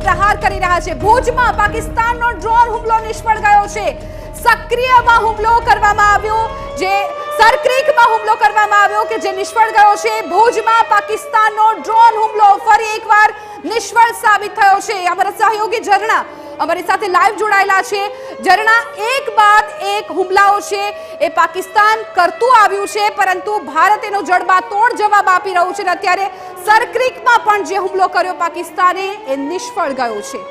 પ્રહાર કરી રહ્યા છે। ભુજમાં પાકિસ્તાનનો ડ્રોન હુમલો નિષ્ફળ ગયો છે। સક્રિયમાં હુમલો કરવામાં આવ્યો, જે સરક્રીકમાં હુમલો કરવામાં આવ્યો કે જે નિષ્ફળ ગયો છે। ભુજમાં પાકિસ્તાનનો ડ્રોન હુમલો ફરી એકવાર નિષ્ફળ સાબિત થયો છે। અમારા સહયોગી ઝરણા અમારી સાથે લાઈવ જોડાયેલા છે। ઝરણા, એક બાદ એક હુમલાઓ છે એ પાકિસ્તાન કરતું આવ્યું છે, પરંતુ ભારત એનો જડબાતોડ જવાબ આપી રહ્યું છે। અત્યારે સરક્રીકમાં પણ જે હુમલો કર્યો પાકિસ્તાને એ નિષ્ફળ ગયો છે।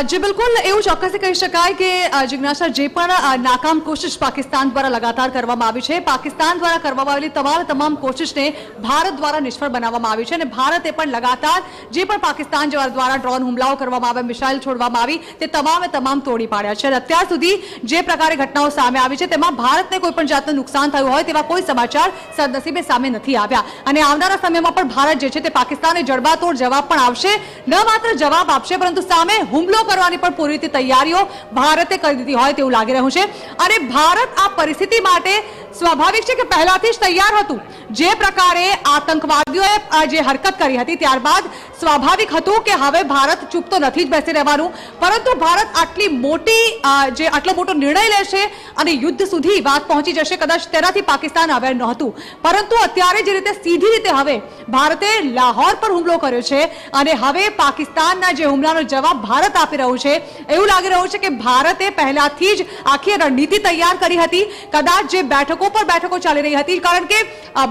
जी बिल्कुल એવું ચોક્કસથી કહી શકાય કે જિજ્ઞાસા જે પણ નાકામ કોશિશ પાકિસ્તાન દ્વારા લગાતાર કરવામાં આવી છે, પાકિસ્તાન દ્વારા કરવામાં આવેલી તમામ કોશિશને ભારત દ્વારા નિષ્ફળ બનાવવામાં આવી છે અને ભારતે પણ લગાતાર જે પણ પાકિસ્તાન દ્વારા ડ્રોન હુમલાઓ કરવામાં આવ્યા, મિસાઇલ છોડવામાં આવી તે તમામ તોડી પાડ્યા છે। અત્યાર સુધી જે પ્રકારે ઘટનાઓ સામે આવી છે તેમાં ભારતને કોઈ પણ જાતનું નુકસાન થયું હોય તેવા કોઈ સમાચાર સદનસીબે સામે નથી આવ્યા અને આવનારા સમયમાં પણ ભારત જે છે તે પાકિસ્તાનને જડબાતોડ જવાબ પણ આપશે। ન માત્ર જવાબ આપશે પરંતુ સામે હુમલો કરવાની પણ પૂરી રીતે તૈયારીઓ ભારતે કરી દીધી હોય તેવું લાગી રહ્યું છે અને ભારત આ પરિસ્થિતિ માટે સ્વાભાવિક છે કે પહેલાથી જ તૈયાર હતું। જે પ્રકારે આતંકવાદીઓએ જે હરકત કરી હતી ત્યારબાદ સ્વાભાવિક હતું કે હવે ભારત ચૂપ તો નથી જ બેસી રહેવાનું, પરંતુ ભારત આટલો મોટો નિર્ણય લેશે અને યુદ્ધ સુધી વાત પહોંચી જશે, કદાચ તેનાથી પાકિસ્તાન અવેર નહોતું, પરંતુ અત્યારે જે રીતે સીધી રીતે હવે ભારતે લાહોર પર હુમલો કર્યો છે અને હવે પાકિસ્તાનના જે હુમલાનો જવાબ ભારત આપી રહ્યું છે, એવું લાગી રહ્યું છે કે ભારતે પહેલાથી જ આખી રણનીતિ તૈયાર કરી હતી। કદાચ જે બેઠકો ચાલી રહી હતી, કારણ કે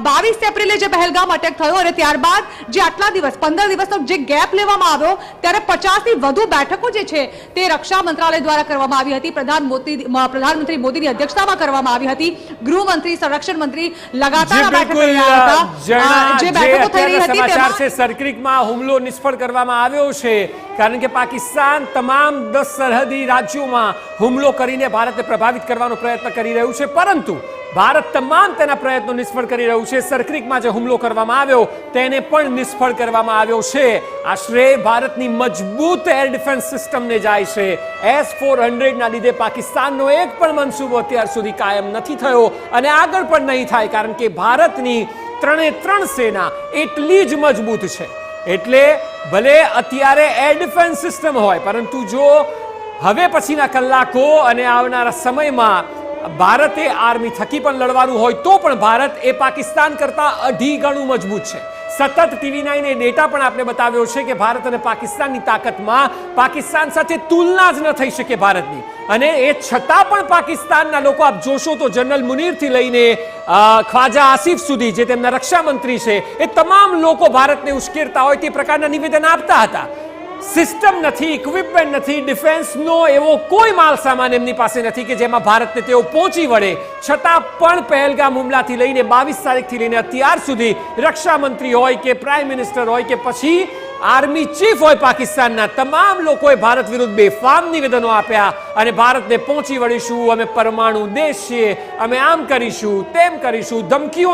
22 એપ્રિલે જે પહેલગામ અટેક થયો અને ત્યારબાદ જે આટલા દિવસ 15 દિવસનો જે ગેપ લેવામાં આવ્યો ત્યારે 50થી વધુ બેઠકો જે છે તે રક્ષા મંત્રાલય દ્વારા કરવામાં આવી હતી। પ્રધાનમંત્રી મોદીની અધ્યક્ષતામાં કરવામાં આવી હતી। ગૃહમંત્રી, સંરક્ષણ મંત્રી લગાતાર બેઠક કરી રહ્યા હતા। જે બેઠકો થઈ રહી હતી સમાચાર છે સરક્રીકમાં હુમલો નિષ્ફળ કરવામાં આવ્યો છે, કારણ કે પાકિસ્તાન તમામ 10 સરહદી રાજ્યોમાં હુમલો કરીને ભારતને પ્રભાવિત કરવાનો પ્રયત્ન કરી રહ્યું છે, પરંતુ ભારત તમામ તેના પ્રયત્નો નિષ્ફળ કરી રહ્યું છે। સરક્રીકમાં જે હુમલો કરવામાં આવ્યો તેને પણ નિષ્ફળ કરવામાં આવ્યો છે। આ શ્રેય ભારતની મજબૂત એર ડિફેન્સ સિસ્ટમને જાય છે। S-400 ના લીધે પાકિસ્તાનનો એક પણ મનસૂબો અત્યાર સુધી કાયમ નથી થયો અને આગળ પણ નહીં થાય, કારણ કે ભારતની 3 સેના એટલી જ મજબૂત છે। એટલે ભલે અત્યારે એર ડિફેન્સ સિસ્ટમ હોય, પરંતુ જો હવે પછીના કલાકો અને આવનારા સમયમાં ભારતે આર્મી થકી પણ લડવાનું હોય તો પણ ભારત એ પાકિસ્તાન કરતા 2.5 ગણું મજબૂત છે। સતત TV9 એ ડેટા પણ આપણે બતાવ્યો છે કે ભારત અને પાકિસ્તાનની તાકાતમાં પાકિસ્તાન સાથે તુલના જ ન થઈ શકે ભારતની, અને એ છતાં પણ પાકિસ્તાનના લોકો આપ જોશો તો જનરલ મુનીરથી લઈને ખ્વાજા આસિફ સુધી, જે તેમના રક્ષા મંત્રી છે, એ તમામ લોકો ભારતને ઉશ્કેરતા હોય તે પ્રકારના નિવેદન આપતા હતા। સિસ્ટમ નથી, ઇક્વિપમેન્ટ નથી, ડિફેન્સનો એવો કોઈ માલ સામાન એમની પાસે નથી કે જેમાં ભારતને તેઓ પહોંચી વળે, છતાં પણ પહેલગામ હુમલાથી લઈને 22 તારીખથી લઈને અત્યાર સુધી રક્ષા મંત્રી હોય કે પ્રાઇમ મિનિસ્ટર હોય કે પછી આર્મી ચીફ હોય પાકિસ્તાનના, તમામ લોકોએ ભારત વિરુદ્ધ બેફામ નિવેદનો આપ્યા અને ભારતને પહોંચી વળીશું, અમે પરમાણુ દેશ છીએ, અમે આમ કરીશું, તેમ કરીશું, ધમકીઓ